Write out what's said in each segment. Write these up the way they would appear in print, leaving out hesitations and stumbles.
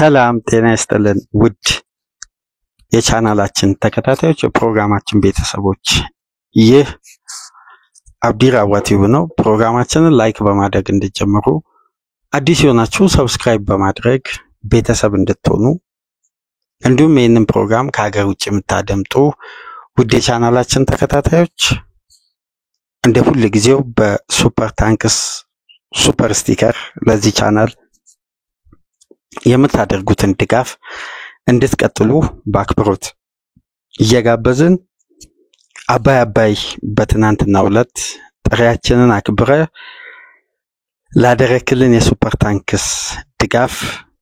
ሰላም ጤና ይስጥልን ውድ የቻናላችን ተከታታዮች የፕሮግራማችን ቤተሰቦች ይህ አብዲር አዋቲው ነው። ፕሮግራማችንን ላይክ በማድረግ እንድትጀምሩ አዲስ የሆናችሁ ሰብስክራይብ በማድረግ ቤተሰብ እንድትሆኑ እንዲሁም ይህንን ፕሮግራም ከሀገር ውጭ የምታደምጡ ውድ የቻናላችን ተከታታዮች እንደ ሁሉ ጊዜው በሱፐር ታንክስ ሱፐር ስቲከር ለዚህ ቻናል የምታደርጉትን ድጋፍ እንድትቀጥሉ በአክብሮት እየጋበዝን አባይ በትናንትናው ዕለት ጥሪያችንን አክብረ ላደረክልን የሱፐር ታንክስ ድጋፍ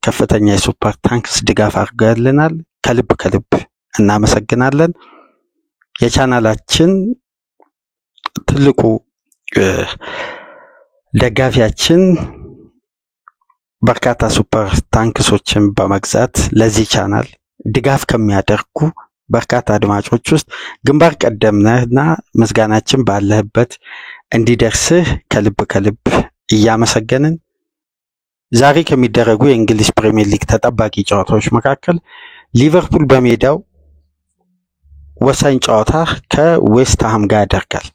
ከፍተኛ የሱፐር ታንክስ ድጋፍ አድርገህልናል። ከልብ እናመሰግናለን። የቻናላችን ትልቁ ደጋፊያችን በርካታ ሱፐር ታንክሶችን በመግዛት ለዚህ ቻናል ድጋፍ ከሚያደርጉ በርካታ አድማጮች ውስጥ ግንባር ቀደም ነህና ምስጋናችን ባለህበት እንዲደርስህ ከልብ እያመሰገንን ዛሬ ከሚደረጉ የእንግሊዝ ፕሪሚየር ሊግ ተጠባቂ ጨዋታዎች መካከል ሊቨርፑል በሜዳው ወሳኝ ጨዋታ ከዌስት ሃም ጋር ያደርጋል።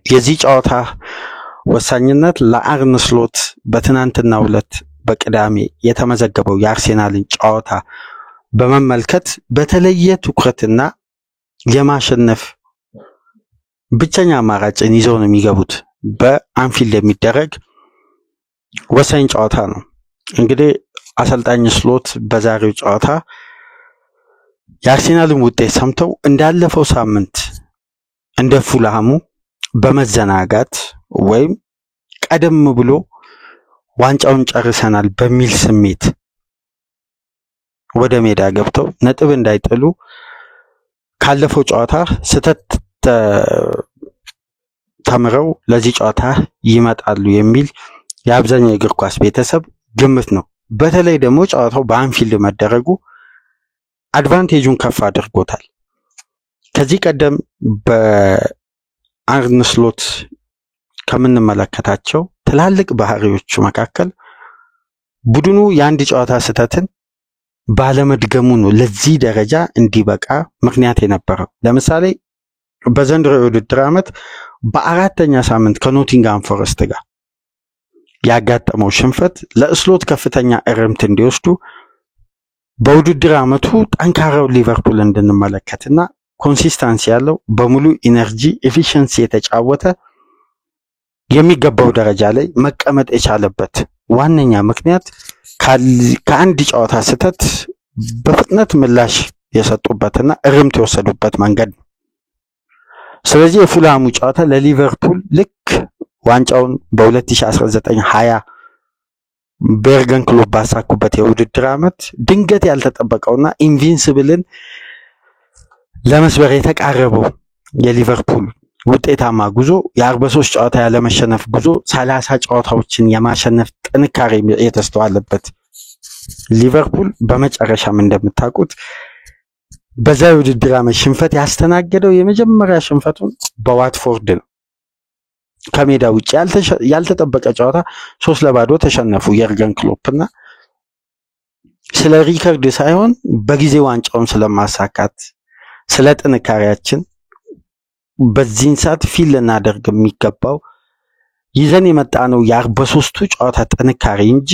የዚህ ጨዋታ ወሳኝነት ለአርነ ስሎት በትናንትናው ዕለት በቅዳሜ የተመዘገበው የአርሴናልን ጨዋታ በመመልከት በተለየ ትኩረትና የማሸነፍ ብቸኛ አማራጭን ይዘው ነው የሚገቡት። በአንፊልድ የሚደረግ ወሳኝ ጨዋታ ነው። እንግዲህ አሰልጣኝ ስሎት በዛሬው ጨዋታ የአርሴናልን ውጤት ሰምተው እንዳለፈው ሳምንት እንደ ፉልሃሙ በመዘናጋት ወይም ቀደም ብሎ ዋንጫውን ጨርሰናል በሚል ስሜት ወደ ሜዳ ገብተው ነጥብ እንዳይጥሉ ካለፈው ጨዋታ ስህተት ተምረው ለዚህ ጨዋታ ይመጣሉ የሚል የአብዛኛው የእግር ኳስ ቤተሰብ ግምት ነው። በተለይ ደግሞ ጨዋታው በአንፊልድ መደረጉ አድቫንቴጁን ከፍ አድርጎታል። ከዚህ ቀደም በአርነ ስሎት ከምንመለከታቸው ትላልቅ ባህሪዎች መካከል ቡድኑ የአንድ ጨዋታ ስህተትን ባለመድገሙ ነው ለዚህ ደረጃ እንዲበቃ ምክንያት የነበረው። ለምሳሌ በዘንድሮ የውድድር ዓመት በአራተኛ ሳምንት ከኖቲንግሃም ፎረስት ጋር ያጋጠመው ሽንፈት ለስሎት ከፍተኛ እርምት እንዲወስዱ በውድድር ዓመቱ ጠንካራው ሊቨርፑል እንድንመለከትና ኮንሲስተንሲ ያለው በሙሉ ኢነርጂ ኤፊሺየንሲ የተጫወተ የሚገባው ደረጃ ላይ መቀመጥ የቻለበት ዋነኛ ምክንያት ከአንድ ጨዋታ ስህተት በፍጥነት ምላሽ የሰጡበትና እርምት የወሰዱበት መንገድ ነው። ስለዚህ የፉልሃሙ ጨዋታ ለሊቨርፑል ልክ ዋንጫውን በ2019-20 ቤርገን ክሎብ ባሳኩበት የውድድር ዓመት ድንገት ያልተጠበቀውና ኢንቪንሲብልን ለመስበር የተቃረበው የሊቨርፑል ውጤታማ ጉዞ የ43 ጨዋታ ያለመሸነፍ ጉዞ 30 ጨዋታዎችን የማሸነፍ ጥንካሬ የተስተዋለበት ሊቨርፑል በመጨረሻም እንደምታውቁት በዛ የውድድር ዓመት ሽንፈት ያስተናገደው የመጀመሪያ ሽንፈቱን በዋትፎርድ ነው። ከሜዳ ውጭ ያልተጠበቀ ጨዋታ 3-0 ተሸነፉ የርገን ክሎፕና ስለ ሪከርድ ሳይሆን በጊዜ ዋንጫውን ስለማሳካት ስለ ጥንካሬያችን በዚህን ሰዓት ፊል ልናደርግ የሚገባው ይዘን የመጣነው የ43ቱ ጨዋታ ጥንካሬ እንጂ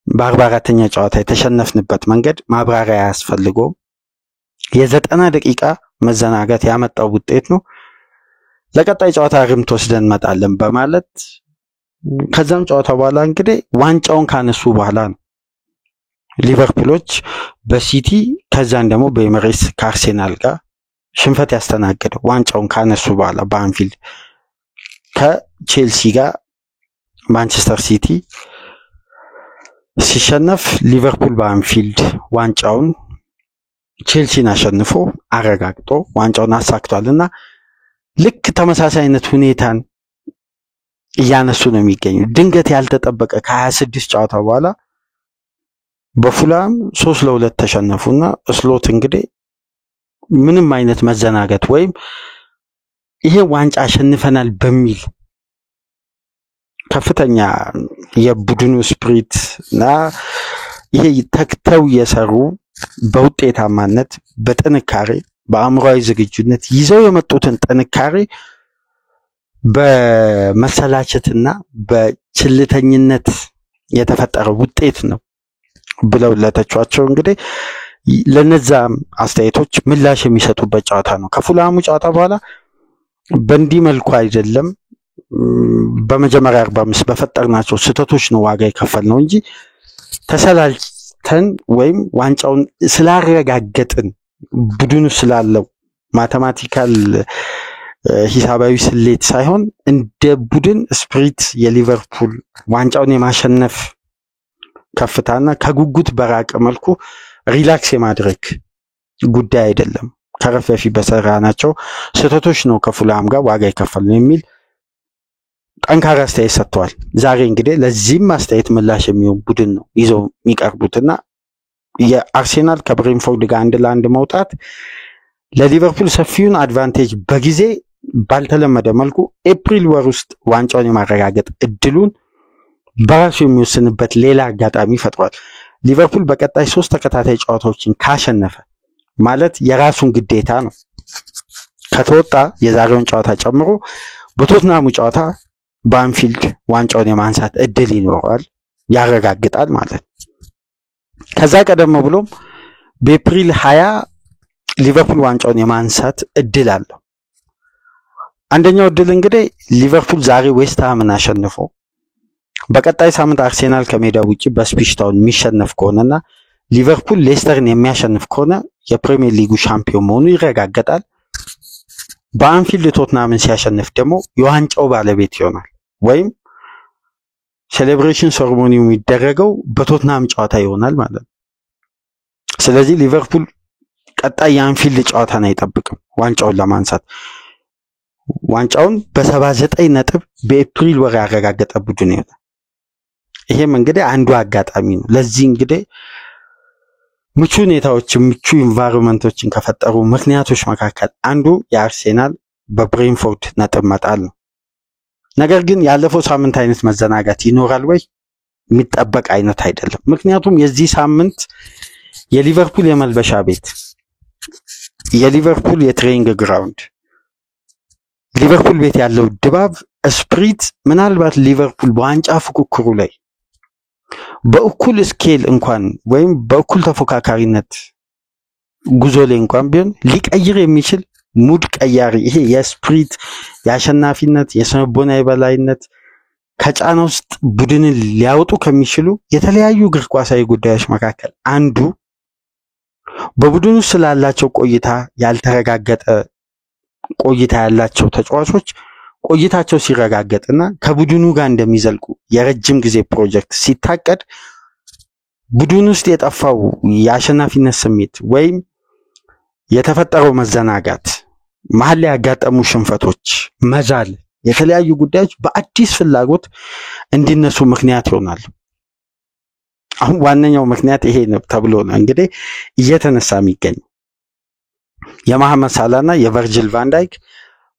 በ44ኛ ጨዋታ የተሸነፍንበት መንገድ ማብራሪያ ያስፈልገው የ90 ደቂቃ መዘናጋት ያመጣው ውጤት ነው። ለቀጣይ ጨዋታ እርምት ወስደን እንመጣለን በማለት ከዛም ጨዋታ በኋላ እንግዲህ ዋንጫውን ካነሱ በኋላ ነው ሊቨርፑሎች በሲቲ ከዛን ደግሞ በኤሚሬትስ ከአርሴናል ጋር ሽንፈት ያስተናገደው ዋንጫውን ካነሱ በኋላ በአንፊልድ ከቼልሲ ጋር ማንቸስተር ሲቲ ሲሸነፍ ሊቨርፑል በአንፊልድ ዋንጫውን ቼልሲን አሸንፎ አረጋግጦ ዋንጫውን አሳክቷልና ልክ ተመሳሳይነት ሁኔታን እያነሱ ነው የሚገኙ። ድንገት ያልተጠበቀ ከ26 ጨዋታ በኋላ በፉልሃም 3-2 ተሸነፉና ስሎት እንግዲህ ምንም አይነት መዘናጋት ወይም ይሄ ዋንጫ አሸንፈናል በሚል ከፍተኛ የቡድኑ ስፕሪት እና ይሄ ተክተው የሰሩ በውጤታማነት በጥንካሬ በአእምሯዊ ዝግጁነት ይዘው የመጡትን ጥንካሬ በመሰላቸትና በችልተኝነት የተፈጠረ ውጤት ነው ብለው ለተቿቸው እንግዲህ ለነዛም አስተያየቶች ምላሽ የሚሰጡበት ጨዋታ ነው። ከፉልሃሙ ጨዋታ በኋላ በእንዲህ መልኩ አይደለም በመጀመሪያ 45 በፈጠርናቸው ስህተቶች ነው ዋጋ የከፈልነው እንጂ ተሰላልተን ወይም ዋንጫውን ስላረጋገጥን ቡድኑ ስላለው ማቴማቲካል ሂሳባዊ ስሌት ሳይሆን እንደ ቡድን ስፕሪት የሊቨርፑል ዋንጫውን የማሸነፍ ከፍታና ከጉጉት በራቀ መልኩ ሪላክስ የማድረግ ጉዳይ አይደለም። ከረፍ በፊት በሰራናቸው ስህተቶች ነው ከፉልሃም ጋር ዋጋ የከፈልነው የሚል ጠንካራ አስተያየት ሰጥተዋል። ዛሬ እንግዲህ ለዚህም አስተያየት ምላሽ የሚሆን ቡድን ነው ይዘው የሚቀርቡትና የአርሴናል ከብሬንፎርድ ጋር 1-1 መውጣት ለሊቨርፑል ሰፊውን አድቫንቴጅ በጊዜ ባልተለመደ መልኩ ኤፕሪል ወር ውስጥ ዋንጫውን የማረጋገጥ እድሉን በራሱ የሚወስንበት ሌላ አጋጣሚ ፈጥሯል። ሊቨርፑል በቀጣይ 3 ተከታታይ ጨዋታዎችን ካሸነፈ ማለት የራሱን ግዴታ ነው ከተወጣ የዛሬውን ጨዋታ ጨምሮ በቶትናሙ ጨዋታ በአንፊልድ ዋንጫውን የማንሳት እድል ይኖረዋል፣ ያረጋግጣል ማለት። ከዛ ቀደም ብሎም በኤፕሪል 20 ሊቨርፑል ዋንጫውን የማንሳት እድል አለው። አንደኛው እድል እንግዲህ ሊቨርፑል ዛሬ ዌስትሃምን አሸንፎ በቀጣይ ሳምንት አርሴናል ከሜዳው ውጪ በስፒሽ ታውን የሚሸነፍ ከሆነና ሊቨርፑል ሌስተርን የሚያሸንፍ ከሆነ የፕሪሚየር ሊጉ ሻምፒዮን መሆኑ ይረጋገጣል። በአንፊልድ ቶትናምን ሲያሸንፍ ደግሞ የዋንጫው ባለቤት ይሆናል ወይም ሴሌብሬሽን ሴሬሞኒው የሚደረገው በቶትናም ጨዋታ ይሆናል ማለት ነው። ስለዚህ ሊቨርፑል ቀጣይ የአንፊልድ ጨዋታን አይጠብቅም ዋንጫውን ለማንሳት። ዋንጫውን በ79 ነጥብ በኤፕሪል ወር ያረጋገጠ ቡድን ይሆናል። ይሄም እንግዲህ አንዱ አጋጣሚ ነው። ለዚህ እንግዲህ ምቹ ሁኔታዎች ምቹ ኢንቫይሮንመንቶችን ከፈጠሩ ምክንያቶች መካከል አንዱ የአርሴናል በብሬንፎርድ ነጥብ መጣል ነው። ነገር ግን ያለፈው ሳምንት አይነት መዘናጋት ይኖራል ወይ? የሚጠበቅ አይነት አይደለም። ምክንያቱም የዚህ ሳምንት የሊቨርፑል የመልበሻ ቤት፣ የሊቨርፑል የትሬኒንግ ግራውንድ፣ ሊቨርፑል ቤት ያለው ድባብ ስፕሪት ምናልባት ሊቨርፑል በዋንጫ ፉክክሩ ላይ በእኩል ስኬል እንኳን ወይም በእኩል ተፎካካሪነት ጉዞ ላይ እንኳን ቢሆን ሊቀይር የሚችል ሙድ ቀያሪ ይሄ የስፕሪት የአሸናፊነት የስነቦና የበላይነት ከጫና ውስጥ ቡድንን ሊያወጡ ከሚችሉ የተለያዩ እግር ኳሳዊ ጉዳዮች መካከል አንዱ በቡድኑ ስላላቸው ቆይታ ያልተረጋገጠ ቆይታ ያላቸው ተጫዋቾች ቆይታቸው ሲረጋገጥና ከቡድኑ ጋር እንደሚዘልቁ የረጅም ጊዜ ፕሮጀክት ሲታቀድ ቡድኑ ውስጥ የጠፋው የአሸናፊነት ስሜት ወይም የተፈጠረው መዘናጋት፣ መሀል ላይ ያጋጠሙ ሽንፈቶች፣ መዛል፣ የተለያዩ ጉዳዮች በአዲስ ፍላጎት እንዲነሱ ምክንያት ይሆናል። አሁን ዋነኛው ምክንያት ይሄ ነው ተብሎ ነው እንግዲህ እየተነሳ የሚገኘው። የመሐመድ ሳላህና የቨርጂል ቫን ዳይክ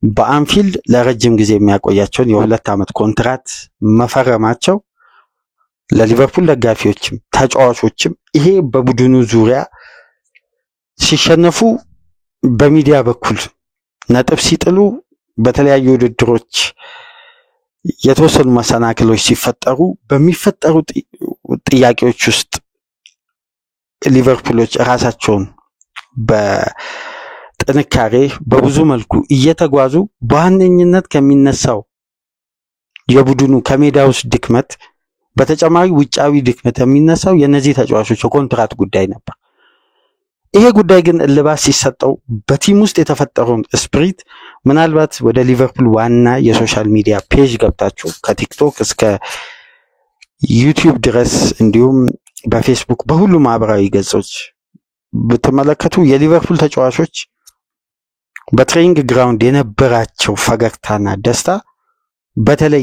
በአንፊልድ ለረጅም ጊዜ የሚያቆያቸውን የ2 ዓመት ኮንትራት መፈረማቸው ለሊቨርፑል ደጋፊዎችም ተጫዋቾችም ይሄ በቡድኑ ዙሪያ ሲሸነፉ በሚዲያ በኩል ነጥብ ሲጥሉ በተለያዩ ውድድሮች የተወሰኑ መሰናክሎች ሲፈጠሩ በሚፈጠሩ ጥያቄዎች ውስጥ ሊቨርፑሎች ራሳቸውን በጥንካሬ በብዙ መልኩ እየተጓዙ በዋነኝነት ከሚነሳው የቡድኑ ከሜዳ ውስጥ ድክመት በተጨማሪ ውጫዊ ድክመት የሚነሳው የነዚህ ተጫዋቾች የኮንትራት ጉዳይ ነበር። ይሄ ጉዳይ ግን እልባት ሲሰጠው በቲም ውስጥ የተፈጠረውን ስፕሪት ምናልባት ወደ ሊቨርፑል ዋና የሶሻል ሚዲያ ፔጅ ገብታችሁ ከቲክቶክ እስከ ዩቲዩብ ድረስ እንዲሁም በፌስቡክ በሁሉም ማህበራዊ ገጾች ብትመለከቱ የሊቨርፑል ተጫዋቾች በትሬኒንግ ግራውንድ የነበራቸው ፈገግታና ደስታ በተለይ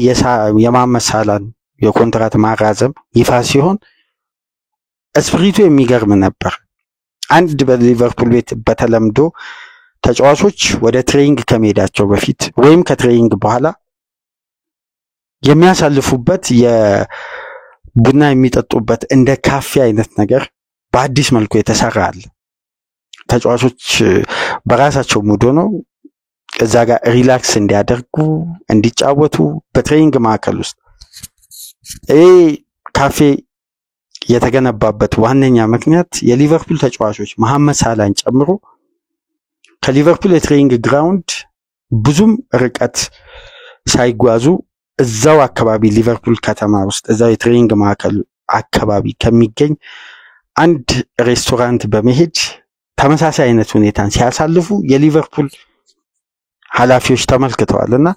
የመሐመድ ሳላህን የኮንትራት ማራዘም ይፋ ሲሆን ስፕሪቱ የሚገርም ነበር። አንድ በሊቨርፑል ቤት በተለምዶ ተጫዋቾች ወደ ትሬኒንግ ከመሄዳቸው በፊት ወይም ከትሬኒንግ በኋላ የሚያሳልፉበት ቡና የሚጠጡበት እንደ ካፌ አይነት ነገር በአዲስ መልኩ የተሰራ አለ። ተጫዋቾች በራሳቸው ሙድ ነው እዛ ጋር ሪላክስ እንዲያደርጉ እንዲጫወቱ በትሬኒንግ ማዕከል ውስጥ ካፌ የተገነባበት ዋነኛ ምክንያት የሊቨርፑል ተጫዋቾች መሐመድ ሳላህን ጨምሮ ከሊቨርፑል የትሬኒንግ ግራውንድ ብዙም ርቀት ሳይጓዙ እዛው አካባቢ ሊቨርፑል ከተማ ውስጥ እዛው የትሬኒንግ ማዕከል አካባቢ ከሚገኝ አንድ ሬስቶራንት በመሄድ ተመሳሳይ አይነት ሁኔታን ሲያሳልፉ የሊቨርፑል ኃላፊዎች ተመልክተዋልና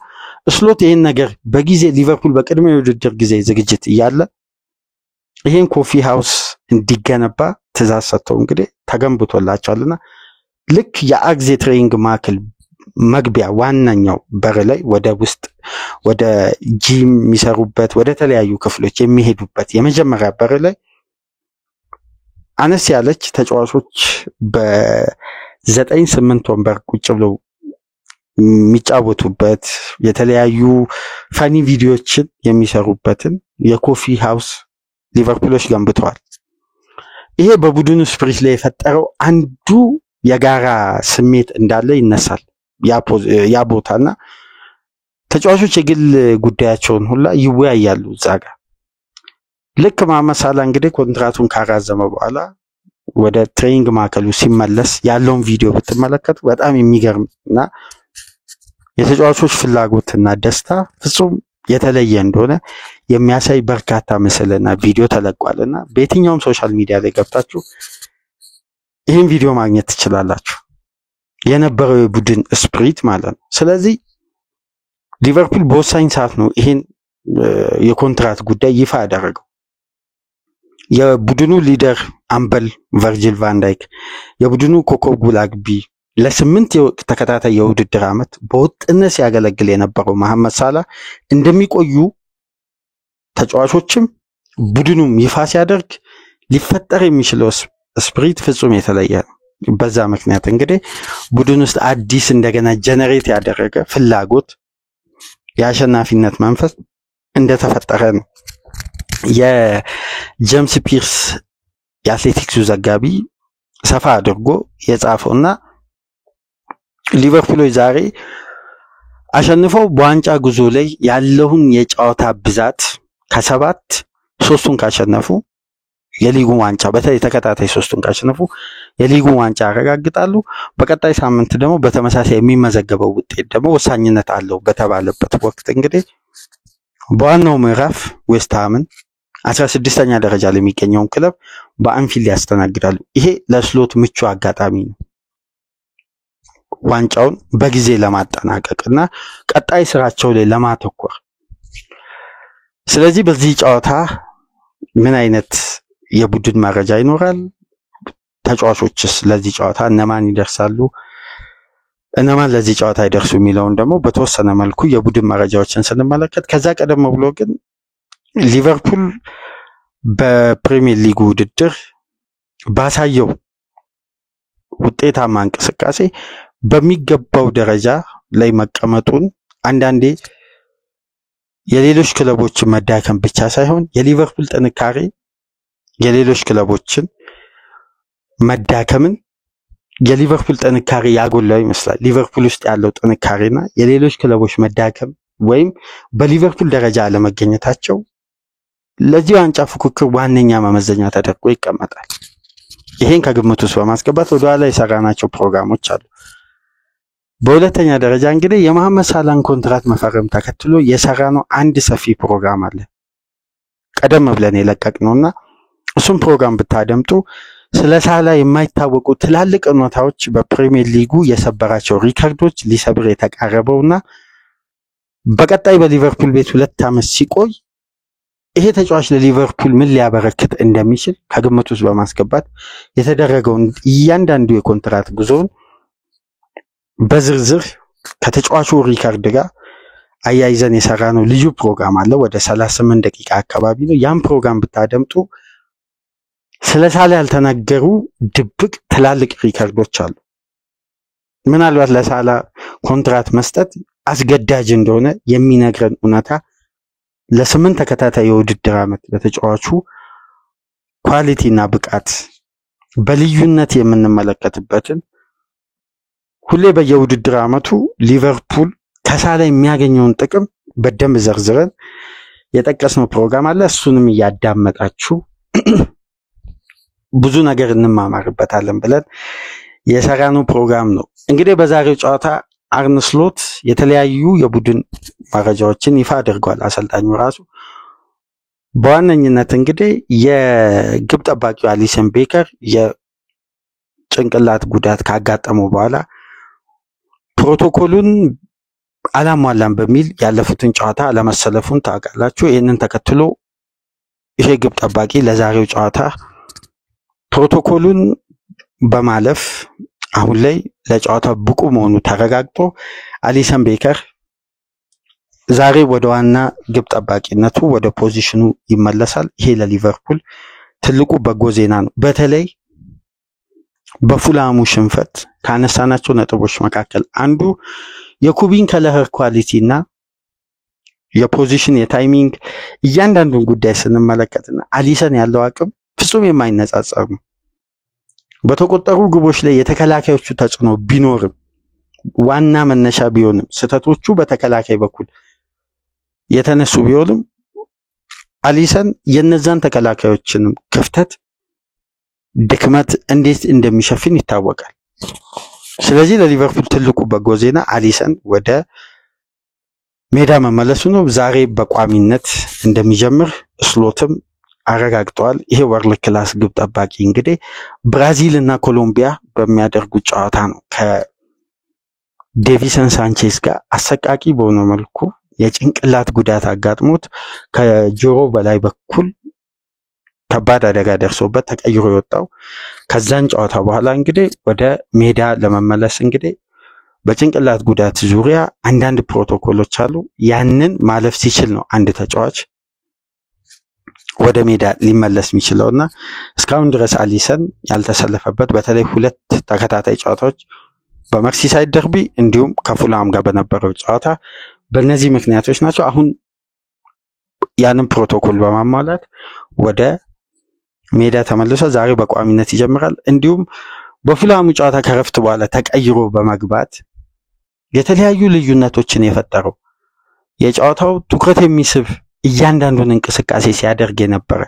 ስሎት ይሄን ነገር በጊዜ ሊቨርፑል በቅድመ የውድድር ጊዜ ዝግጅት እያለ ይሄን ኮፊ ሃውስ እንዲገነባ ትዕዛዝ ሰጥተው እንግዲህ ተገንብቶላቸዋልና ልክ የአግዜ ትሬኒንግ ማዕከል መግቢያ ዋናኛው በር ላይ ወደ ውስጥ ወደ ጂም የሚሰሩበት ወደ ተለያዩ ክፍሎች የሚሄዱበት የመጀመሪያ በር ላይ አነስ ያለች ተጫዋቾች በ9-8 ወንበር ቁጭ ብለው የሚጫወቱበት የተለያዩ ፋኒ ቪዲዮዎችን የሚሰሩበትን የኮፊ ሃውስ ሊቨርፑሎች ገንብተዋል። ይሄ በቡድኑ ስፕሪት ላይ የፈጠረው አንዱ የጋራ ስሜት እንዳለ ይነሳል። ያ ቦታና ተጫዋቾች የግል ጉዳያቸውን ሁላ ይወያያሉ እዛ ጋር። ልክ መሐመድ ሳላህ እንግዲህ ኮንትራቱን ካራዘመ በኋላ ወደ ትሬኒንግ ማዕከሉ ሲመለስ ያለውን ቪዲዮ ብትመለከቱ በጣም የሚገርምና የተጫዋቾች ፍላጎትና ደስታ ፍጹም የተለየ እንደሆነ የሚያሳይ በርካታ ምስልና ቪዲዮ ተለቋልና በየትኛውም ሶሻል ሚዲያ ላይ ገብታችሁ ይህን ቪዲዮ ማግኘት ትችላላችሁ። የነበረው የቡድን ስፕሪት ማለት ነው። ስለዚህ ሊቨርፑል በወሳኝ ሰዓት ነው ይሄን የኮንትራት ጉዳይ ይፋ ያደረገው። የቡድኑ ሊደር አምበል ቨርጂል ቫን ዳይክ፣ የቡድኑ ኮከብ ጎል አግቢ፣ ለ8 ተከታታይ የውድድር ዓመት በወጥነት ሲያገለግል የነበረው መሐመድ ሳላህ እንደሚቆዩ ተጫዋቾችም ቡድኑም ይፋ ሲያደርግ ሊፈጠር የሚችለው ስፕሪት ፍጹም የተለየ ነው። በዛ ምክንያት እንግዲህ ቡድን ውስጥ አዲስ እንደገና ጀነሬት ያደረገ ፍላጎት የአሸናፊነት መንፈስ እንደተፈጠረ ነው የጄምስ ፒርስ የአትሌቲክሱ ዘጋቢ ሰፋ አድርጎ የጻፈውና ሊቨርፑሎች ዛሬ አሸንፈው በዋንጫ ጉዞ ላይ ያለውን የጨዋታ ብዛት ከ7 3ቱን ካሸነፉ የሊጉን ዋንጫ በተለይ ተከታታይ 3ቱን ካሸነፉ የሊጉን ዋንጫ ያረጋግጣሉ። በቀጣይ ሳምንት ደግሞ በተመሳሳይ የሚመዘገበው ውጤት ደግሞ ወሳኝነት አለው በተባለበት ወቅት እንግዲህ በዋናው ምዕራፍ ዌስትሃምን 16ኛ ደረጃ ላይ የሚገኘውን ክለብ በአንፊልድ ያስተናግዳሉ። ይሄ ለስሎት ምቹ አጋጣሚ ነው ዋንጫውን በጊዜ ለማጠናቀቅና ቀጣይ ስራቸው ላይ ለማተኮር። ስለዚህ በዚህ ጨዋታ ምን አይነት የቡድን መረጃ ይኖራል? ተጫዋቾችስ ለዚህ ጨዋታ እነማን ይደርሳሉ? እነማን ለዚህ ጨዋታ ይደርሱ የሚለውን ደግሞ በተወሰነ መልኩ የቡድን መረጃዎችን ስንመለከት ከዛ ቀደም ብሎ ግን ሊቨርፑል በፕሪሚየር ሊግ ውድድር ባሳየው ውጤታማ እንቅስቃሴ በሚገባው ደረጃ ላይ መቀመጡን አንዳንዴ የሌሎች ክለቦች መዳከም ብቻ ሳይሆን የሊቨርፑል ጥንካሬ የሌሎች ክለቦችን መዳከምን የሊቨርፑል ጥንካሬ ያጎላው ይመስላል። ሊቨርፑል ውስጥ ያለው ጥንካሬና የሌሎች ክለቦች መዳከም ወይም በሊቨርፑል ደረጃ አለመገኘታቸው ለዚህ ዋንጫ ፉክክር ዋነኛ መመዘኛ ተደርጎ ይቀመጣል። ይሄን ከግምት ውስጥ በማስገባት ወደኋላ የሰራናቸው ፕሮግራሞች አሉ። በሁለተኛ ደረጃ እንግዲህ የመሐመድ ሳላህን ኮንትራት መፈረም ተከትሎ የሰራነው አንድ ሰፊ ፕሮግራም አለ ቀደም ብለን የለቀቅነውና እሱም ፕሮግራም ብታደምጡ ስለ ሳላህ የማይታወቁ ትላልቅ ኖታዎች በፕሪሚየር ሊጉ የሰበራቸው ሪከርዶች ሊሰብር የተቃረበውና በቀጣይ በሊቨርፑል ቤት 2 ዓመት ሲቆይ ይሄ ተጫዋች ለሊቨርፑል ምን ሊያበረክት እንደሚችል ከግምት ውስጥ በማስገባት የተደረገውን እያንዳንዱ የኮንትራት ጉዞውን በዝርዝር ከተጫዋቹ ሪከርድ ጋር አያይዘን የሰራነው ልዩ ፕሮግራም አለ። ወደ 38 ደቂቃ አካባቢ ነው። ያን ፕሮግራም ብታደምጡ ስለ ሳላህ ያልተነገሩ ድብቅ ትላልቅ ሪከርዶች አሉ። ምናልባት ለሳላህ ኮንትራት መስጠት አስገዳጅ እንደሆነ የሚነግረን እውነታ ለ8 ተከታታይ የውድድር ዓመት በተጫዋቹ ኳሊቲና ብቃት በልዩነት የምንመለከትበትን ሁሌ በየውድድር ዓመቱ ሊቨርፑል ከሳላ የሚያገኘውን ጥቅም በደንብ ዘርዝረን የጠቀስነው ፕሮግራም አለ። እሱንም ያዳመጣችሁ ብዙ ነገር እንማማርበታለን ብለን የሰራነው ፕሮግራም ነው። እንግዲህ በዛሬው ጨዋታ አርነ ስሎት የተለያዩ የቡድን መረጃዎችን ይፋ አድርጓል። አሰልጣኙ ራሱ በዋነኝነት እንግዲህ የግብ ጠባቂው አሊሰን ቤከር የጭንቅላት ጉዳት ካጋጠመው በኋላ ፕሮቶኮሉን አላሟላም በሚል ያለፉትን ጨዋታ ለመሰለፉን ታውቃላችሁ። ይህንን ተከትሎ ይሄ ግብ ጠባቂ ለዛሬው ጨዋታ ፕሮቶኮሉን በማለፍ አሁን ላይ ለጨዋታ ብቁ መሆኑ ተረጋግጦ አሊሰን ቤከር ዛሬ ወደ ዋና ግብ ጠባቂነቱ ወደ ፖዚሽኑ ይመለሳል። ይሄ ለሊቨርፑል ትልቁ በጎ ዜና ነው። በተለይ በፉላሙ ሽንፈት ካነሳናቸው ነጥቦች መካከል አንዱ የኩቢን ከለህር ኳሊቲና የፖዚሽን የታይሚንግ እያንዳንዱን ጉዳይ ስንመለከትና አሊሰን ያለው አቅም ፍጹም የማይነጻጸር ነው። በተቆጠሩ ግቦች ላይ የተከላካዮቹ ተጽዕኖ ቢኖርም ዋና መነሻ ቢሆንም ስተቶቹ በተከላካይ በኩል የተነሱ ቢሆንም አሊሰን የነዛን ተከላካዮችንም ክፍተት ድክመት እንዴት እንደሚሸፍን ይታወቃል። ስለዚህ ለሊቨርፑል ትልቁ በጎ ዜና አሊሰን ወደ ሜዳ መመለሱ ነው። ዛሬ በቋሚነት እንደሚጀምር ስሎትም አረጋግጠዋል። ይሄ ወርልድ ክላስ ግብ ጠባቂ እንግዲህ ብራዚል እና ኮሎምቢያ በሚያደርጉት ጨዋታ ነው ከዴቪሰን ሳንቼዝ ጋር አሰቃቂ በሆነ መልኩ የጭንቅላት ጉዳት አጋጥሞት ከጆሮ በላይ በኩል ከባድ አደጋ ደርሶበት ተቀይሮ የወጣው። ከዛን ጨዋታ በኋላ እንግዲህ ወደ ሜዳ ለመመለስ እንግዲህ በጭንቅላት ጉዳት ዙሪያ አንዳንድ ፕሮቶኮሎች አሉ። ያንን ማለፍ ሲችል ነው አንድ ተጫዋች ወደ ሜዳ ሊመለስ የሚችለውና እስካሁን ድረስ አሊሰን ያልተሰለፈበት በተለይ 2 ተከታታይ ጨዋታዎች በመርሲሳይድ ደርቢ እንዲሁም ከፉላም ጋር በነበረው ጨዋታ በእነዚህ ምክንያቶች ናቸው። አሁን ያንን ፕሮቶኮል በማሟላት ወደ ሜዳ ተመልሶ ዛሬ በቋሚነት ይጀምራል። እንዲሁም በፉላሙ ጨዋታ ከረፍት በኋላ ተቀይሮ በመግባት የተለያዩ ልዩነቶችን የፈጠረው የጨዋታው ትኩረት የሚስብ እያንዳንዱን እንቅስቃሴ ሲያደርግ የነበረ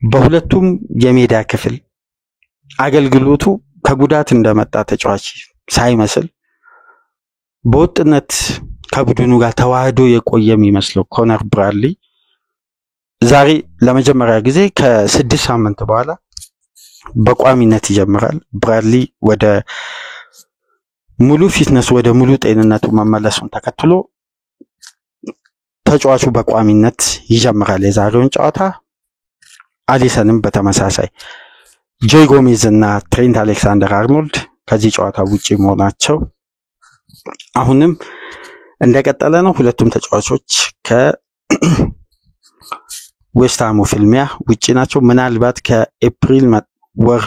በሁለቱም የሜዳ ክፍል አገልግሎቱ ከጉዳት እንደመጣ ተጫዋች ሳይመስል በወጥነት ከቡድኑ ጋር ተዋህዶ የቆየ የሚመስለው ኮነር ብራድሊ ዛሬ ለመጀመሪያ ጊዜ ከ6 ሳምንት በኋላ በቋሚነት ይጀምራል። ብራድሊ ወደ ሙሉ ፊትነስ ወደ ሙሉ ጤንነቱ መመለሱን ተከትሎ ተጫዋቹ በቋሚነት ይጀምራል የዛሬውን ጨዋታ። አሊሰንም በተመሳሳይ ጆይ ጎሜዝ እና ትሬንት አሌክሳንደር አርኖልድ ከዚህ ጨዋታ ውጪ መሆናቸው አሁንም እንደቀጠለ ነው። ሁለቱም ተጫዋቾች ከዌስትሃሙ ፍልሚያ ውጪ ናቸው። ምናልባት ከኤፕሪል ወር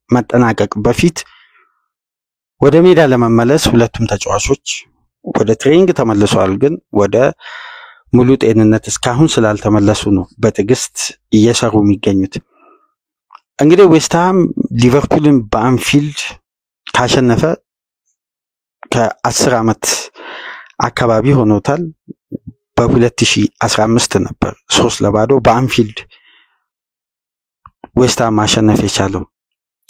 መጠናቀቅ በፊት ወደ ሜዳ ለመመለስ ሁለቱም ተጫዋቾች ወደ ትሬኒንግ ተመልሰዋል። ግን ወደ ሙሉ ጤንነት እስካሁን ስላልተመለሱ ነው በትዕግስት እየሰሩ የሚገኙት። እንግዲህ ዌስትሃም ሊቨርፑልን በአንፊልድ ካሸነፈ ከ10 ዓመት አካባቢ ሆኖታል። በ2015 ነበር 3-0 በአንፊልድ ዌስትሃም ማሸነፍ የቻለው።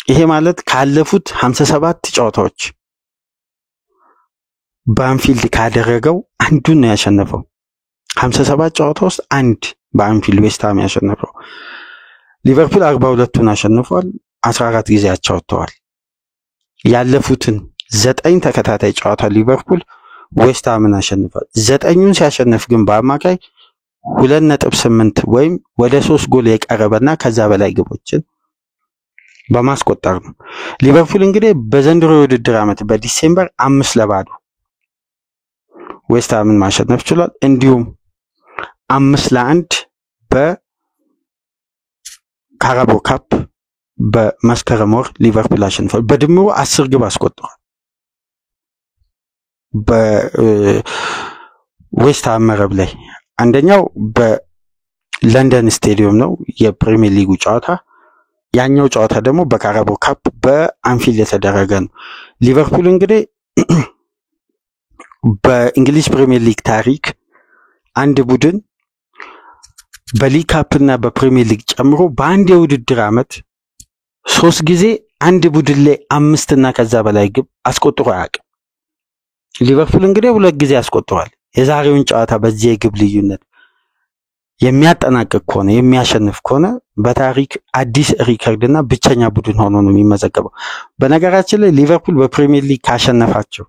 ይሄ ማለት ካለፉት 57 ጨዋታዎች በአንፊልድ ካደረገው አንዱን ነው ያሸነፈው። 57 ጨዋታ ውስጥ አንድ በአንፊልድ ዌስትሃም ያሸነፈው። ሊቨርፑል 42ቱን አሸንፏል፣ 14 ጊዜ አቻ ወጥተዋል። ያለፉትን 9 ተከታታይ ጨዋታ ሊቨርፑል ዌስትሃምን አሸንፏል። 9ኙን ሲያሸንፍ ግን በአማካይ 2.8 ወይም ወደ 3 ጎል የቀረበና ከዛ በላይ ግቦችን በማስቆጠር ነው። ሊቨርፑል እንግዲህ በዘንድሮ የውድድር ዓመት በዲሴምበር 5-0 ዌስትሃምን ማሸነፍ ችሏል። እንዲሁም 5-1 በካራቦ ካፕ በመስከረም ወር ሊቨርፑል አሸንፏል። በድምሩ 10 ግብ አስቆጥሯል በዌስትሃም መረብ ላይ አንደኛው በለንደን ስቴዲየም ነው የፕሪሚየር ሊጉ ጨዋታ። ያኛው ጨዋታ ደግሞ በካራቦ ካፕ በአንፊልድ የተደረገ ነው። ሊቨርፑል እንግዲህ በእንግሊዝ ፕሪሚየር ሊግ ታሪክ አንድ ቡድን በሊግ ካፕ እና በፕሪሚየር ሊግ ጨምሮ በአንድ የውድድር ዓመት 3 ጊዜ አንድ ቡድን ላይ 5 እና ከዛ በላይ ግብ አስቆጥሮ አያውቅም። ሊቨርፑል እንግዲህ 2 ጊዜ አስቆጥሯል። የዛሬውን ጨዋታ በዚህ የግብ ልዩነት የሚያጠናቅቅ ከሆነ የሚያሸንፍ ከሆነ በታሪክ አዲስ ሪከርድና ብቸኛ ቡድን ሆኖ ነው የሚመዘገበው። በነገራችን ላይ ሊቨርፑል በፕሪሚየር ሊግ ካሸነፋቸው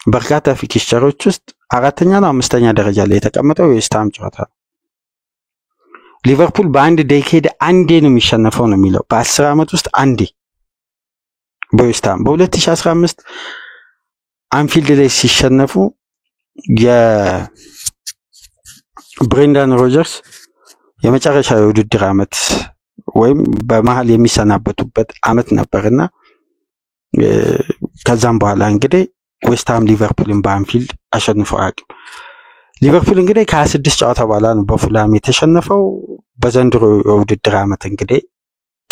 በርካታ ፊክስቸሮች ውስጥ 4ኛ እና 5ኛ ደረጃ ላይ የተቀመጠው የዌስትሃም ጨዋታ ነው። ሊቨርፑል በአንድ ዴኬድ አንዴ ነው የሚሸነፈው ነው የሚለው በ10 ዓመት ውስጥ አንዴ በዌስትሃም። በ2015 አንፊልድ ላይ ሲሸነፉ የብሬንዳን ሮጀርስ የመጨረሻ የውድድር ዓመት ወይም በመሃል የሚሰናበቱበት ዓመት ነበርና ከዛም በኋላ እንግዲህ ዌስትሃም ሊቨርፑልን በአንፊልድ አሸንፈው አያውቅም። ሊቨርፑል እንግዲህ ከ26 ጨዋታ በኋላ ነው በፉላም የተሸነፈው። በዘንድሮ የውድድር ዓመት እንግዲህ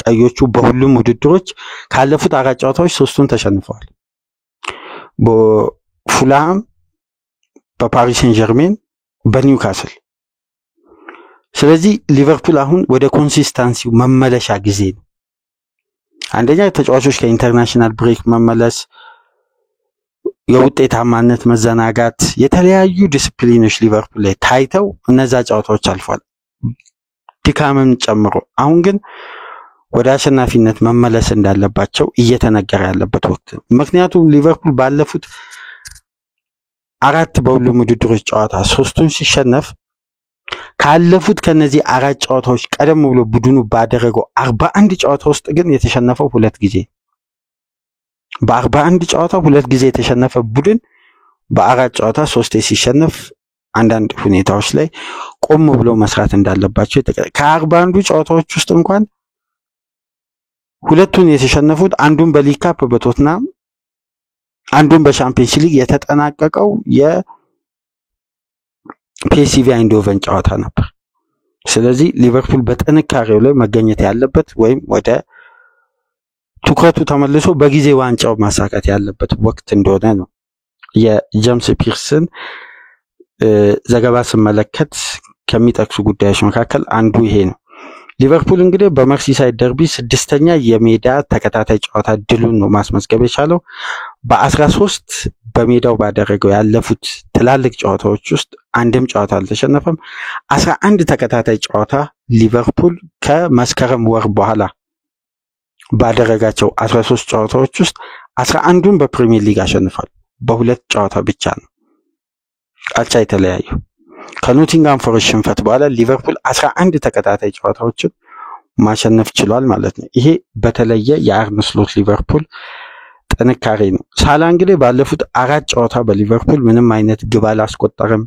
ቀዮቹ በሁሉም ውድድሮች ካለፉት 4 ጨዋታዎች 3ቱን ተሸንፈዋል። በፉላም፣ በፓሪስ ሴን ጀርሜን፣ በኒውካስል። ስለዚህ ሊቨርፑል አሁን ወደ ኮንሲስታንሲው መመለሻ ጊዜ ነው። አንደኛ ተጫዋቾች ከኢንተርናሽናል ብሬክ መመለስ፣ የውጤታማነት መዘናጋት፣ የተለያዩ ዲስፕሊኖች ሊቨርፑል ላይ ታይተው እነዛ ጨዋታዎች አልፏል ድካምን ጨምሮ። አሁን ግን ወደ አሸናፊነት መመለስ እንዳለባቸው እየተነገረ ያለበት ወቅት ነው። ምክንያቱም ሊቨርፑል ባለፉት 4 በሁሉም ውድድሮች ጨዋታ 3ቱን ሲሸነፍ ካለፉት ከነዚህ 4 ጨዋታዎች ቀደም ብሎ ቡድኑ ባደረገው 41 ጨዋታ ውስጥ ግን የተሸነፈው 2 ጊዜ። በ41 ጨዋታ 2 ጊዜ የተሸነፈ ቡድን በ4 ጨዋታ 3 ሲሸነፍ አንዳንድ ሁኔታዎች ላይ ቆም ብሎ መስራት እንዳለባቸው ከ41 ጨዋታዎች ውስጥ እንኳን 2ቱን የተሸነፉት አንዱን በሊግ ካፕ በቶትናም አንዱን በሻምፒየንስ ሊግ የተጠናቀቀው የፒኤስቪ አይንዶቨን ጨዋታ ነበር። ስለዚህ ሊቨርፑል በጥንካሬው ላይ መገኘት ያለበት ወይም ወደ ትኩረቱ ተመልሶ በጊዜ ዋንጫው ማሳካት ያለበት ወቅት እንደሆነ ነው የጄምስ ፒርሰን ዘገባ ስመለከት ከሚጠቅሱ ጉዳዮች መካከል አንዱ ይሄ ነው። ሊቨርፑል እንግዲህ በመርሲሳይድ ደርቢ 6ኛ የሜዳ ተከታታይ ጨዋታ ድሉን ነው ማስመዝገብ የቻለው። በ13 በሜዳው ባደረገው ያለፉት ትላልቅ ጨዋታዎች ውስጥ አንድም ጨዋታ አልተሸነፈም። 11 ተከታታይ ጨዋታ ሊቨርፑል ከመስከረም ወር በኋላ ባደረጋቸው 13 ጨዋታዎች ውስጥ 11ዱን በፕሪሚየር ሊግ አሸንፏል። በ2 ጨዋታ ብቻ ነው አቻ የተለያዩ። ከኖቲንጋም ፎረስት ሽንፈት በኋላ ሊቨርፑል 11 ተከታታይ ጨዋታዎችን ማሸነፍ ችሏል ማለት ነው። ይሄ በተለየ የአርነ ስሎት ሊቨርፑል ጥንካሬ ነው። ሳላ እንግዲህ ባለፉት 4 ጨዋታ በሊቨርፑል ምንም አይነት ግብ አላስቆጠረም፣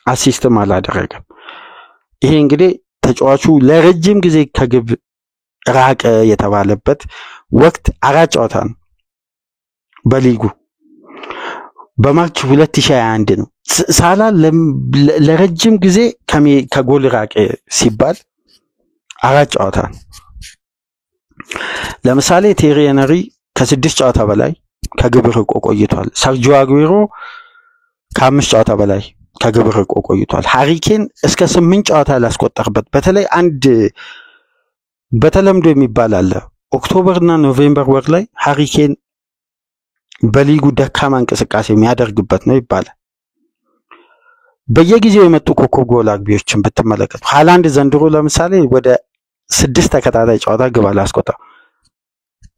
አሲስትም አላደረገም። ይሄ እንግዲህ ተጫዋቹ ለረጅም ጊዜ ከግብ ራቀ የተባለበት ወቅት 4 ጨዋታ ነው በሊጉ በማርች 2021 ነው። ሳላ ለረጅም ጊዜ ከጎል ራቀ ሲባል 4 ጨዋታ ነው። ለምሳሌ ቴሪ ሄነሪ ከ6 ጨዋታ በላይ ከግብ ርቆ ቆይቷል። ሰርጂዮ አጉዌሮ ከ5 ጨዋታ በላይ ከግብ ርቆ ቆይቷል። ሃሪ ኬን እስከ 8 ጨዋታ ላስቆጠርበት በተለይ አንድ በተለምዶ የሚባል አለ። ኦክቶበርና ኖቬምበር ወር ላይ ሃሪ ኬን በሊጉ ደካማ እንቅስቃሴ የሚያደርግበት ነው ይባላል። በየጊዜው የመጡ ኮከብ ጎል አግቢዎችን ብትመለከቱ ሃላንድ ዘንድሮ ለምሳሌ ወደ 6 ተከታታይ ጨዋታ ግብ አላስቆጠረም።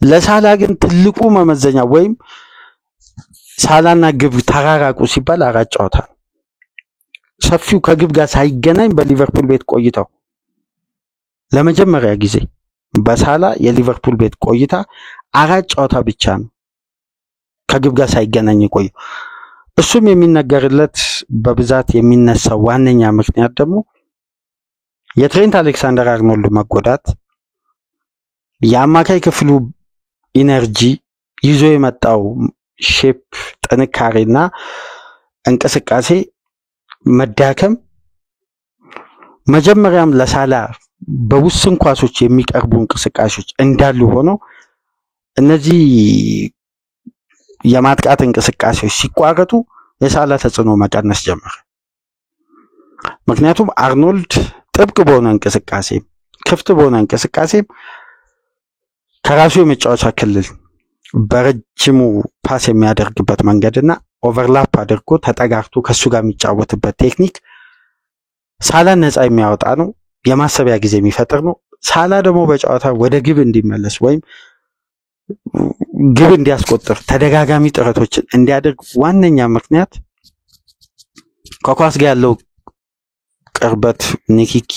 ለሳላ ግን ትልቁ መመዘኛ ወይም ሳላና ግብ ተራራቁ ሲባል 4 ጨዋታ ነው። ሰፊው ከግብ ጋር ሳይገናኝ በሊቨርፑል ቤት ቆይታው ለመጀመሪያ ጊዜ በሳላ የሊቨርፑል ቤት ቆይታ 4 ጨዋታ ብቻ ነው ከግብ ጋር ሳይገናኝ ቆይ። እሱም የሚነገርለት በብዛት የሚነሳው ዋነኛ ምክንያት ደግሞ የትሬንት አሌክሳንደር አርኖልድ መጎዳት፣ የአማካይ ክፍሉ ኢነርጂ ይዞ የመጣው ሼፕ ጥንካሬና እንቅስቃሴ መዳከም መጀመሪያም ለሳላ በውስን ኳሶች የሚቀርቡ እንቅስቃሴዎች እንዳሉ ሆነው እነዚህ የማጥቃት እንቅስቃሴዎች ሲቋረጡ የሳላ ተጽዕኖ መቀነስ ጀመረ። ምክንያቱም አርኖልድ ጥብቅ በሆነ እንቅስቃሴ ክፍት በሆነ እንቅስቃሴ ከራሱ የመጫወቻ ክልል በረጅሙ ፓስ የሚያደርግበት መንገድና ኦቨርላፕ አድርጎ ተጠጋግቶ ከሱ ጋር የሚጫወትበት ቴክኒክ ሳላን ነፃ የሚያወጣ ነው፣ የማሰቢያ ጊዜ የሚፈጥር ነው። ሳላ ደግሞ በጨዋታ ወደ ግብ እንዲመለስ ወይም ግብ እንዲያስቆጥር ተደጋጋሚ ጥረቶችን እንዲያደርግ ዋነኛ ምክንያት ከኳስ ጋር ያለው ቅርበት ንክኪ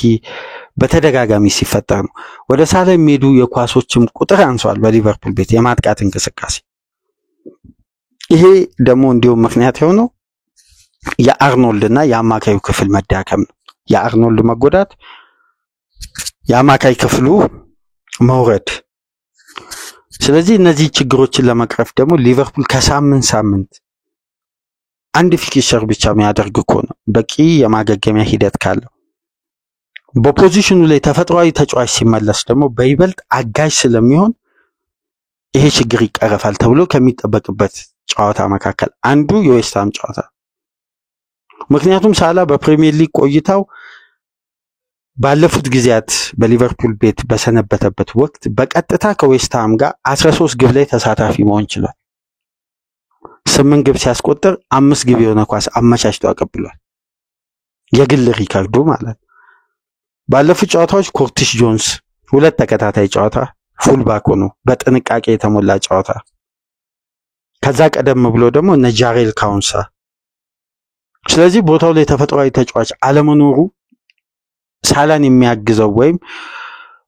በተደጋጋሚ ሲፈጠር ነው። ወደ ሳላ የሚሄዱ የኳሶችም ቁጥር አንሷል በሊቨርፑል ቤት የማጥቃት እንቅስቃሴ። ይሄ ደግሞ እንዲሁም ምክንያት የሆነው የአርኖልድና የአማካዩ ክፍል መዳከም ነው። የአርኖልድ መጎዳት፣ የአማካይ ክፍሉ መውረድ። ስለዚህ እነዚህ ችግሮችን ለመቅረፍ ደግሞ ሊቨርፑል ከሳምንት አንድ ፊክቸር ብቻ የሚያደርግ ከሆነ በቂ የማገገሚያ ሂደት ካለው በፖዚሽኑ ላይ ተፈጥሯዊ ተጫዋች ሲመለስ ደግሞ በይበልጥ አጋዥ ስለሚሆን ይሄ ችግር ይቀረፋል ተብሎ ከሚጠበቅበት ጨዋታ መካከል አንዱ የዌስትሃም ጨዋታ። ምክንያቱም ሳላ በፕሪሚየር ሊግ ቆይታው ባለፉት ጊዜያት በሊቨርፑል ቤት በሰነበተበት ወቅት በቀጥታ ከዌስትሃም ጋር 13 ግብ ላይ ተሳታፊ መሆን ችሏል። 8 ግብ ሲያስቆጥር 5 ግብ የሆነ ኳስ አመቻችቶ አቀብሏል። የግል ሪካርዱ ማለት። ባለፉት ጨዋታዎች ኮርቲስ ጆንስ 2 ተከታታይ ጨዋታ ፉልባክ ሆኖ በጥንቃቄ የተሞላ ጨዋታ። ከዛ ቀደም ብሎ ደግሞ እነ ጃሬል ካውንሳ። ስለዚህ ቦታው ላይ ተፈጥሯዊ ተጫዋች አለመኖሩ ሳላን የሚያግዘው ወይም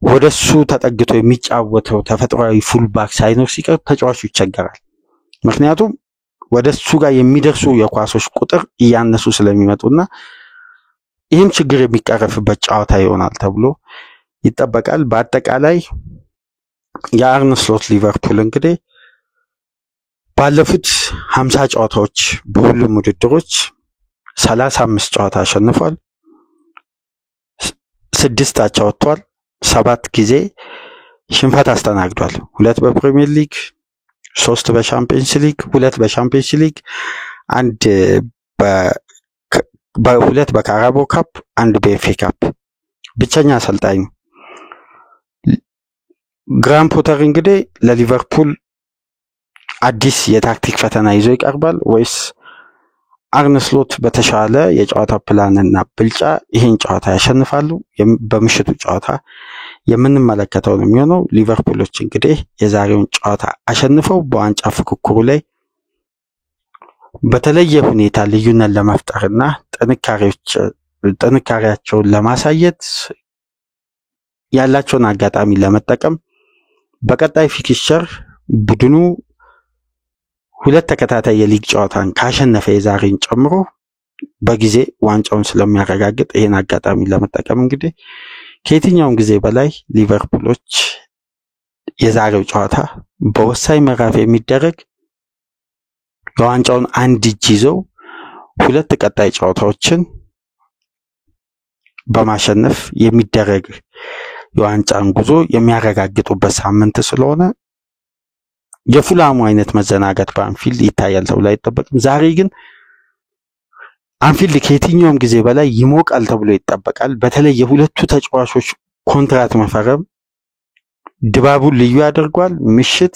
ወደሱ ተጠግቶ የሚጫወተው ተፈጥሯዊ ፉልባክ ሳይኖር ሲቀር ተጫዋቹ ይቸገራል። ምክንያቱም ወደሱ ጋር የሚደርሱ የኳሶች ቁጥር እያነሱ ስለሚመጡና ይህም ችግር የሚቀረፍበት ጨዋታ ይሆናል ተብሎ ይጠበቃል። በአጠቃላይ የአርነ ስሎት ሊቨርፑል እንግዲህ ባለፉት 50 ጨዋታዎች በሁሉም ውድድሮች 35 ጨዋታ አሸንፏል፣ 6 አቻ ወጥቷል፣ 7 ጊዜ ሽንፈት አስተናግዷል። 2 በፕሪሚየር ሊግ፣ 3 በሻምፒየንስ ሊግ፣ 2 በሻምፒየንስ ሊግ፣ 1 በ2 በካራቦ ካፕ፣ 1 በኤፍኤ ካፕ። ብቸኛ አሰልጣኝ ግራም ፖተር እንግዲህ ለሊቨርፑል አዲስ የታክቲክ ፈተና ይዞ ይቀርባል ወይስ አርነ ስሎት በተሻለ የጨዋታ ፕላንና ብልጫ ይሄን ጨዋታ ያሸንፋሉ? በምሽቱ ጨዋታ የምንመለከተው ነው የሚሆነው። ሊቨርፑሎች እንግዲህ የዛሬውን ጨዋታ አሸንፈው በዋንጫ ፍክክሩ ላይ በተለየ ሁኔታ ልዩነት ለመፍጠርና ጥንካሬያቸውን ለማሳየት ያላቸውን አጋጣሚ ለመጠቀም በቀጣይ ፊክቸር ቡድኑ 2 ተከታታይ የሊግ ጨዋታን ካሸነፈ የዛሬን ጨምሮ በጊዜ ዋንጫውን ስለሚያረጋግጥ ይሄን አጋጣሚ ለመጠቀም እንግዲህ ከየትኛውም ጊዜ በላይ ሊቨርፑሎች የዛሬው ጨዋታ በወሳኝ ምዕራፍ የሚደረግ የዋንጫውን አንድ እጅ ይዘው 2 ቀጣይ ጨዋታዎችን በማሸነፍ የሚደረግ የዋንጫን ጉዞ የሚያረጋግጡበት ሳምንት ስለሆነ የፉላሙ አይነት መዘናጋት በአንፊልድ ይታያል ተብሎ አይጠበቅም። ዛሬ ግን አንፊልድ ከየትኛውም ጊዜ በላይ ይሞቃል ተብሎ ይጠበቃል። በተለይ የሁለቱ ተጫዋቾች ኮንትራት መፈረም ድባቡን ልዩ ያደርጓል። ምሽት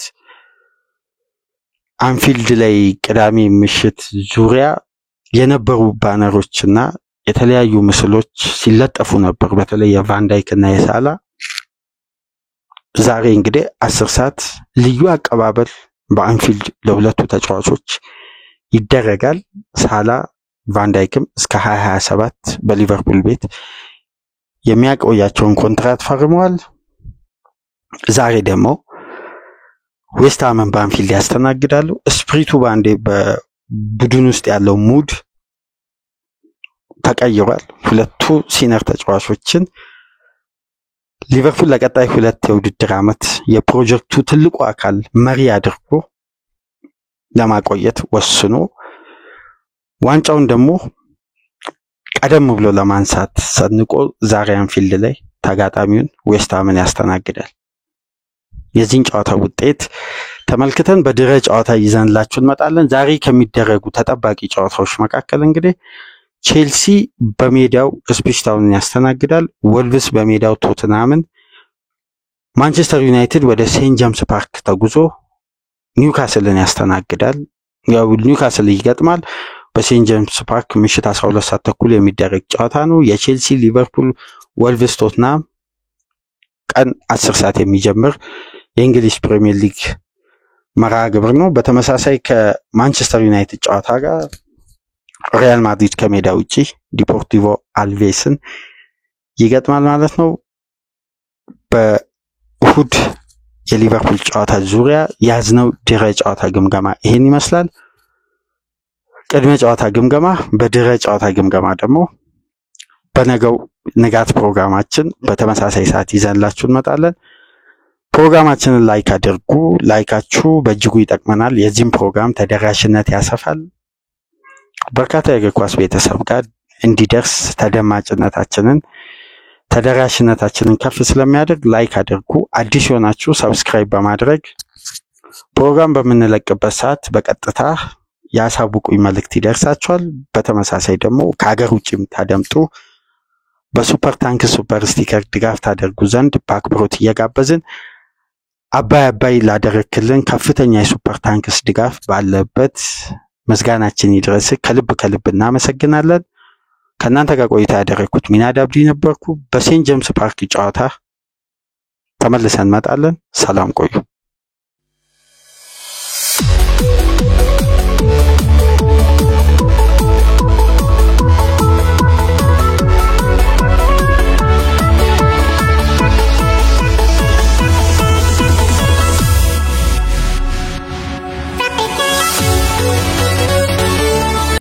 አንፊልድ ላይ ቅዳሜ ምሽት ዙሪያ የነበሩ ባነሮችና የተለያዩ ምስሎች ሲለጠፉ ነበር፣ በተለይ የቫን ዳይክ እና የሳላ። ዛሬ እንግዲህ 10 ሰዓት ልዩ አቀባበል በአንፊልድ ለሁለቱ ተጫዋቾች ይደረጋል። ሳላ ቫን ዳይክም እስከ 2027 በሊቨርፑል ቤት የሚያቆያቸውን ኮንትራት ፈርመዋል። ዛሬ ደግሞ ዌስትሃምን በአንፊልድ ያስተናግዳሉ። ስፕሪቱ ባንዴ በቡድን ውስጥ ያለው ሙድ ተቀይሯል። ሁለቱ ሲነር ተጫዋቾችን ሊቨርፑል ለቀጣይ 2 የውድድር ዓመት የፕሮጀክቱ ትልቁ አካል መሪ አድርጎ ለማቆየት ወስኖ ዋንጫውን ደግሞ ቀደም ብሎ ለማንሳት ሰንቆ ዛሬ አንፊልድ ላይ ተጋጣሚውን ዌስትሃምን ያስተናግዳል። የዚህን ጨዋታ ውጤት ተመልክተን በድረ ጨዋታ ይዘንላችሁ እንመጣለን። ዛሬ ከሚደረጉ ተጠባቂ ጨዋታዎች መካከል እንግዲህ ቼልሲ በሜዳው ኢፕስዊች ታውንን ያስተናግዳል። ወልቭስ በሜዳው ቶተንሃምን፣ ማንቸስተር ዩናይትድ ወደ ሴንት ጄምስ ፓርክ ተጉዞ ኒውካስልን ያስተናግዳል። ያው ኒውካስል ይገጥማል። በሴንት ጄምስ ፓርክ ምሽት 12 ሰዓት ተኩል የሚደረግ ጨዋታ ነው። የቼልሲ፣ ሊቨርፑል፣ ወልቭስ፣ ቶተንሃም ቀን 10 ሰዓት የሚጀምር የእንግሊዝ ፕሪሚየር ሊግ መርሃ ግብር ነው። በተመሳሳይ ከማንቸስተር ዩናይትድ ጨዋታ ጋር ሪያል ማድሪድ ከሜዳ ውጪ ዲፖርቲቮ አልቬስን ይገጥማል ማለት ነው። በእሁድ የሊቨርፑል ጨዋታ ዙሪያ ያዝነው ድረ ጨዋታ ግምገማ ይሄን ይመስላል። ቅድመ ጨዋታ ግምገማ፣ በድረ ጨዋታ ግምገማ ደግሞ በነገው ንጋት ፕሮግራማችን በተመሳሳይ ሰዓት ይዘንላችሁ እንመጣለን። ፕሮግራማችንን ላይክ አድርጉ። ላይካችሁ በእጅጉ ይጠቅመናል። የዚህም ፕሮግራም ተደራሽነት ያሰፋል። በርካታ የእግር ኳስ ቤተሰብ ጋር እንዲደርስ ተደራሽነታችንን ከፍ ስለሚያደርግ ላይክ አድርጉ። አዲስ የሆናችሁ ሰብስክራይብ በማድረግ ፕሮግራም በምንለቅበት ሰዓት በቀጥታ ያሳውቁኝ መልእክት ይደርሳችኋል። በተመሳሳይ ደግሞ ከሀገር ውጭም ታደምጡ በሱፐር ታንክስ ሱፐር ስቲከር ድጋፍ ታደርጉ ዘንድ በአክብሮት እየጋበዝን አባይ ላደረክልን ከፍተኛ የሱፐር ታንክስ ድጋፍ ባለበት ምስጋናችን ይድረስ። ከልብ እናመሰግናለን። ከእናንተ ጋር ቆይታ ያደረኩት ሚናድ አብዲ ነበርኩ። በሴንት ጄምስ ፓርክ ጨዋታ ተመልሰን እንመጣለን። ሰላም ቆዩ።